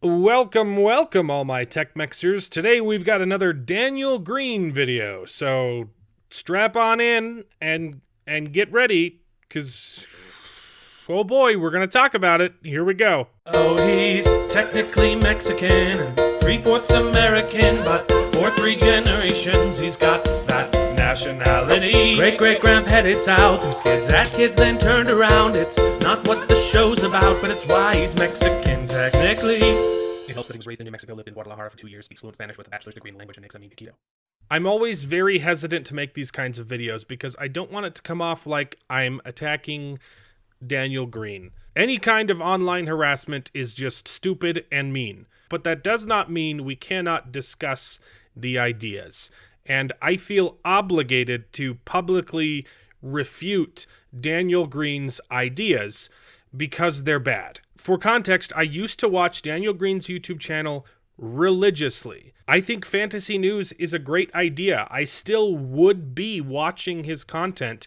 Welcome, welcome, all my tech mexers. Today we've got another Daniel Greene video, so strap on in and get ready, because, oh boy, we're gonna talk about it. Here we go. Oh, he's technically Mexican and 3/4 American, but for 3 generations he's got that nationality. Great-great-grandpa headed south, whose kids had kids then turned around. It's not what the show's about, but it's why he's Mexican technically. It helps that he was raised in New Mexico, lived in Guadalajara for 2 years, speaks fluent Spanish with a bachelor's degree in language, and makes a mean taquito. I'm always very hesitant to make these kinds of videos because I don't want it to come off like I'm attacking Daniel Greene. Any kind of online harassment is just stupid and mean, but that does not mean we cannot discuss the ideas. And I feel obligated to publicly refute Daniel Greene's ideas because they're bad. For context, I used to watch Daniel Greene's YouTube channel religiously. I think fantasy news is a great idea. I still would be watching his content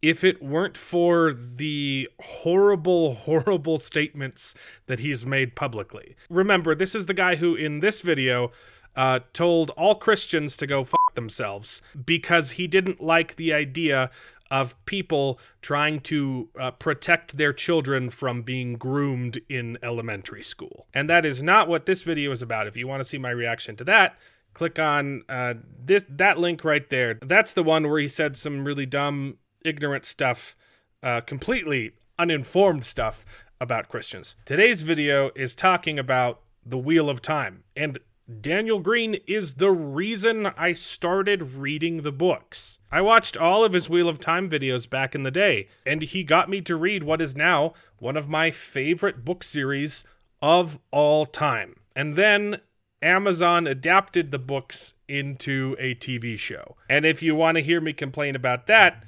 if it weren't for the horrible, horrible statements that he's made publicly. Remember, this is the guy who, in this video, told all Christians to go fuck themselves because he didn't like the idea of people trying to protect their children from being groomed in elementary school. And that is not what this video is about. If you want to see my reaction to that, click on that link right there. That's the one where he said some really dumb, ignorant stuff, completely uninformed stuff about Christians. Today's video is talking about the Wheel of Time, and Daniel Greene is the reason I started reading the books. I watched all of his Wheel of Time videos back in the day, and he got me to read what is now one of my favorite book series of all time. And then Amazon adapted the books into a TV show. And if you want to hear me complain about that,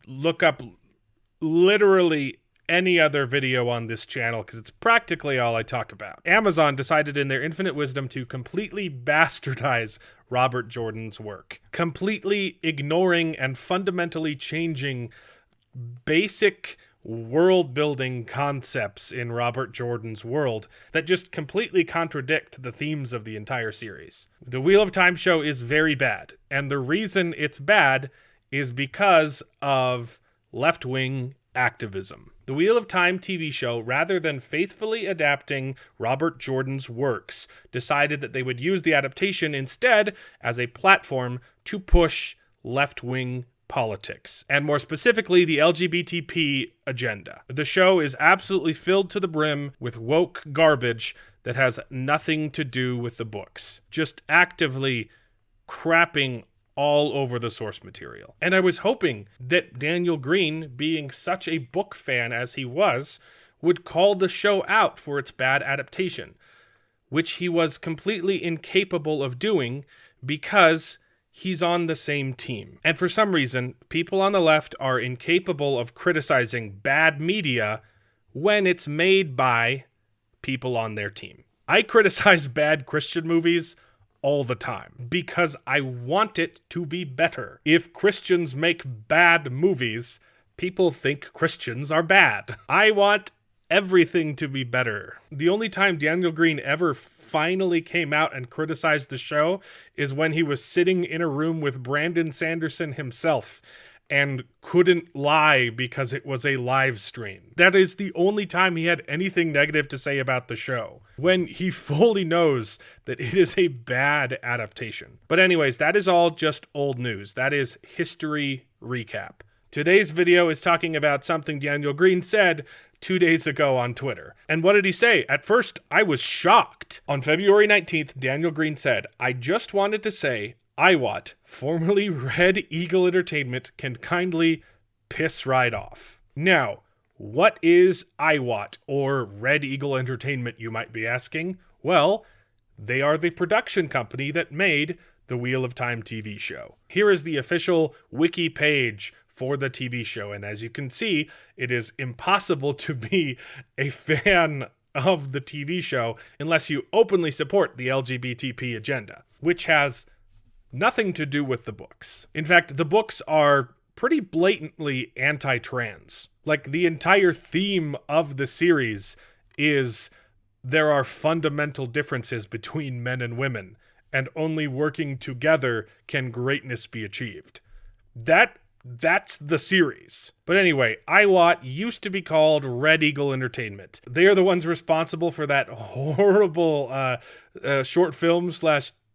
look up literally any other video on this channel, because it's practically all I talk about. Amazon decided in their infinite wisdom to completely bastardize Robert Jordan's work, completely ignoring and fundamentally changing basic world-building concepts in Robert Jordan's world that just completely contradict the themes of the entire series. The Wheel of Time show is very bad, and the reason it's bad is because of left-wing activism. The Wheel of Time TV show, rather than faithfully adapting Robert Jordan's works, decided that they would use the adaptation instead as a platform to push left-wing politics, and more specifically, the LGBTP agenda. The show is absolutely filled to the brim with woke garbage that has nothing to do with the books, just actively crapping all over the source material. And I was hoping that Daniel Greene, being such a book fan as he was, would call the show out for its bad adaptation, which he was completely incapable of doing because he's on the same team. And for some reason, people on the left are incapable of criticizing bad media when it's made by people on their team. I criticize bad Christian movies all the time because I want it to be better. If Christians make bad movies, people think Christians are bad. I want everything to be better. The only time Daniel Greene ever finally came out and criticized the show is when he was sitting in a room with Brandon Sanderson himself and couldn't lie because it was a live stream. That is the only time he had anything negative to say about the show, when he fully knows that it is a bad adaptation. But anyways, that is all just old news. That is history recap. Today's video is talking about something Daniel Greene said 2 days ago on Twitter. And what did he say? At first, I was shocked. On February 19th, Daniel Greene said, "I just wanted to say, IWAT, formerly Red Eagle Entertainment, can kindly piss right off." Now, what is IWAT, or Red Eagle Entertainment, you might be asking? Well, they are the production company that made the Wheel of Time TV show. Here is the official wiki page for the TV show, and as you can see, it is impossible to be a fan of the TV show unless you openly support the LGBTP agenda, which has nothing to do with the books. In fact, the books are pretty blatantly anti-trans. Like, the entire theme of the series is there are fundamental differences between men and women, and only working together can greatness be achieved. That's the series. But anyway, IWAT used to be called Red Eagle Entertainment. They are the ones responsible for that horrible short film /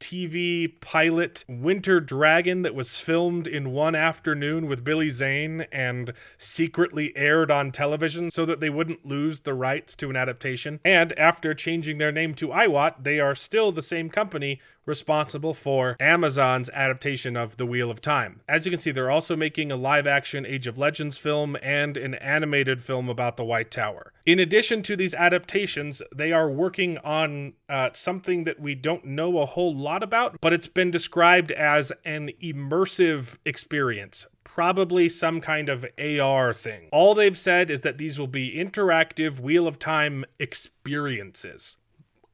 TV pilot Winter Dragon that was filmed in one afternoon with Billy Zane and secretly aired on television so that they wouldn't lose the rights to an adaptation. And after changing their name to IWAT, they are still the same company responsible for Amazon's adaptation of The Wheel of Time. As you can see, they're also making a live-action Age of Legends film and an animated film about the White Tower. In addition to these adaptations, they are working on something that we don't know a whole lot about, but it's been described as an immersive experience. Probably some kind of AR thing. All they've said is that these will be interactive Wheel of Time experiences,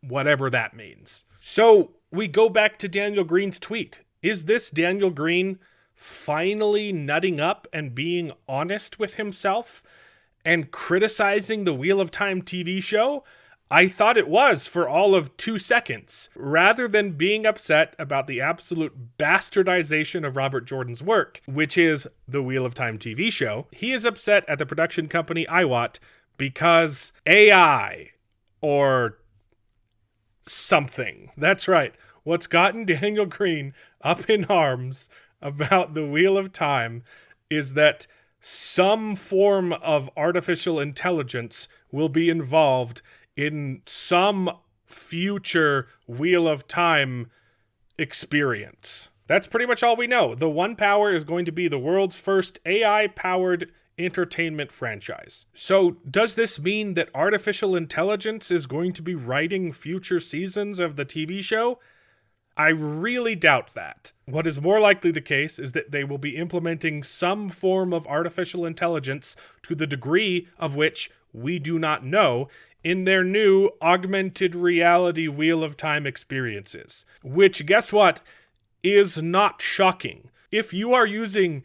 whatever that means. So we go back to Daniel Greene's tweet. Is this Daniel Greene finally nutting up and being honest with himself and criticizing the Wheel of Time TV show? I thought it was for all of 2 seconds. Rather than being upset about the absolute bastardization of Robert Jordan's work, which is the Wheel of Time TV show, he is upset at the production company IWAT because AI or something. That's right. What's gotten Daniel Greene up in arms about the Wheel of Time is that some form of artificial intelligence will be involved in some future Wheel of Time experience. That's pretty much all we know. The One Power is going to be the world's first AI-powered entertainment franchise. So does this mean that artificial intelligence is going to be writing future seasons of the TV show? I really doubt that. What is more likely the case is that they will be implementing some form of artificial intelligence to the degree of which we do not know in their new augmented reality Wheel of Time experiences. Which, guess what, is not shocking. If you are using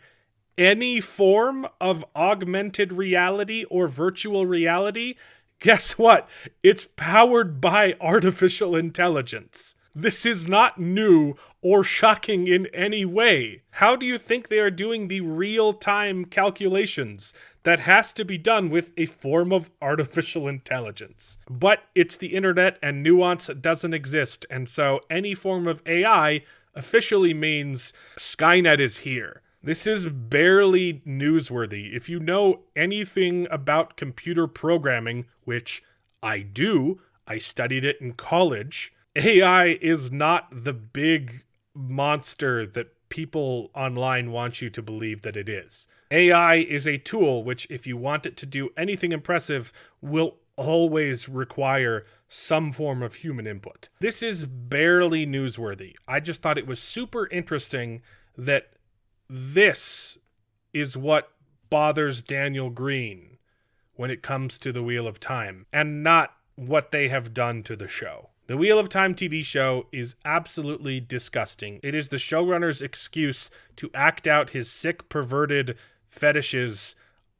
any form of augmented reality or virtual reality, guess what? It's powered by artificial intelligence. This is not new or shocking in any way. How do you think they are doing the real-time calculations that has to be done with a form of artificial intelligence? But it's the internet and nuance doesn't exist, and so any form of AI officially means Skynet is here. This is barely newsworthy. If you know anything about computer programming, which I do, I studied it in college, AI is not the big monster that people online want you to believe that it is. AI is a tool which, if you want it to do anything impressive, will always require some form of human input. This is barely newsworthy. I just thought it was super interesting that this is what bothers Daniel Greene when it comes to the Wheel of Time, and not what they have done to the show. The Wheel of Time TV show is absolutely disgusting. It is the showrunner's excuse to act out his sick, perverted fetishes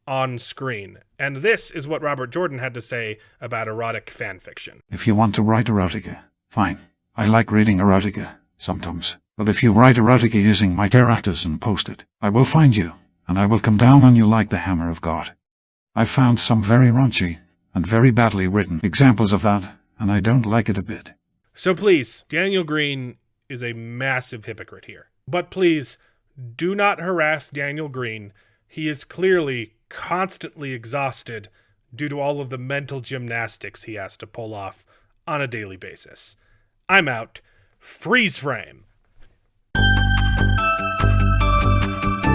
on screen. And this is what Robert Jordan had to say about erotic fanfiction. If you want to write erotica, fine. I like reading erotica, sometimes. But if you write erotica using my characters and post it, I will find you, and I will come down on you like the hammer of God. I've found some very raunchy and very badly written examples of that, and I don't like it a bit. So please, Daniel Greene is a massive hypocrite here. But please, do not harass Daniel Greene. He is clearly constantly exhausted due to all of the mental gymnastics he has to pull off on a daily basis. I'm out. Freeze frame.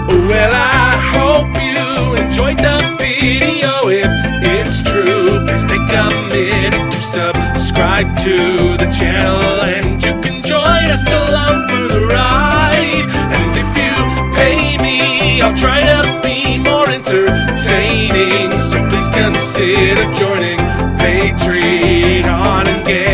Well, I hope you enjoyed the video. If it's true, please take a minute to subscribe to the channel, and you can join us along for the ride. And if you pay me, I'll try to be more entertaining, so please consider joining Patreon and get